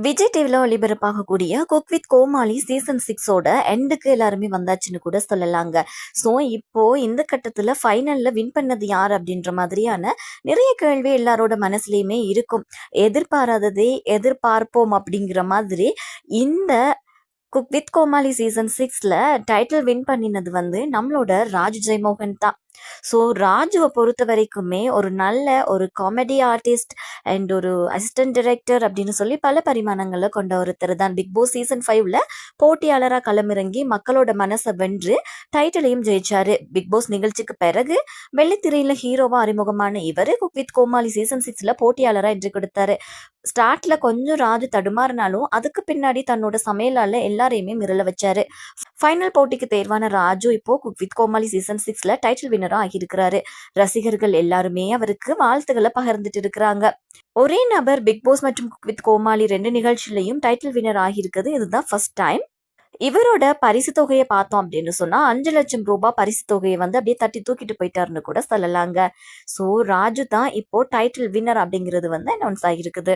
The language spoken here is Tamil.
விஜய் டிவில ஒளிபரப்பாகக்கூடிய குக் வித் கோமாளி சீசன் 6ஓட எண்டுக்கு எல்லாருமே வந்தாச்சுன்னு கூட சொல்லலாங்க. ஸோ இப்போ இந்த கட்டத்துல ஃபைனல்ல வின் பண்ணது யார் அப்படின்ற மாதிரியான நிறைய கேள்வி எல்லாரோட மனசுலயுமே இருக்கும். எதிர்பாராததை எதிர்பார்ப்போம் அப்படிங்கிற மாதிரி இந்த குக் வித் கோமாளி சீசன் 6ல டைட்டில் வின் பண்ணினது நம்மளோட ராஜு ஜெயமோகன் தான். ஸோ ராஜுவை பொறுத்த வரைக்குமே ஒரு நல்ல ஒரு காமெடி ஆர்டிஸ்ட் அண்ட் ஒரு அசிஸ்டன்ட் டைரக்டர் அப்படின்னு சொல்லி பல பரிமாணங்களை கொண்ட ஒருத்தர் தான். பிக் பாஸ் சீசன் 5ல போட்டியாளராக களமிறங்கி மக்களோட மனசை வென்று டைட்டிலையும் ஜெயிச்சாரு. பிக் பாஸ் நிகழ்ச்சிக்கு பிறகு வெள்ளித்திரையில ஹீரோவா அறிமுகமான இவர் குக் வித் கோமாளி சீசன் 6ல போட்டியாளராக என்ட்ரி கொடுத்தாரு. ஸ்டார்ட்ல கொஞ்சம் ராஜு தடுமாறினாலும் அதுக்கு பின்னாடி தன்னோட சமையலால எல்லாரையுமே மிரள வச்சாரு. ஃபைனல் போட்டிக்கு தேர்வான ராஜு இப்போ குக் வித் கோமாளி சீசன் 6ல டைட்டில் வின்னரா ஆகியிருக்கிறாரு. ரசிகர்கள் எல்லாருமே அவருக்கு வாழ்த்துக்களை பகிர்ந்துட்டு இருக்கிறாங்க. ஒரே நபர் பிக் பாஸ் மற்றும் குக் வித் கோமாளி 2 நிகழ்ச்சியிலையும் டைட்டில் வின்னர் ஆகியிருக்குது. இதுதான் ஃபர்ஸ்ட் டைம். இவரோட பரிசு தொகையை பார்த்தோம் அப்படின்னு சொன்னா 5 லட்சம் ரூபாய் பரிசு தொகையை அப்படியே தட்டி தூக்கிட்டு போயிட்டாருன்னு கூட சொல்லலாங்க. ஸோ ராஜு தான் இப்போ டைட்டில் வின்னர் அப்படிங்கிறது அனௌன்ஸ் ஆகியிருக்குது.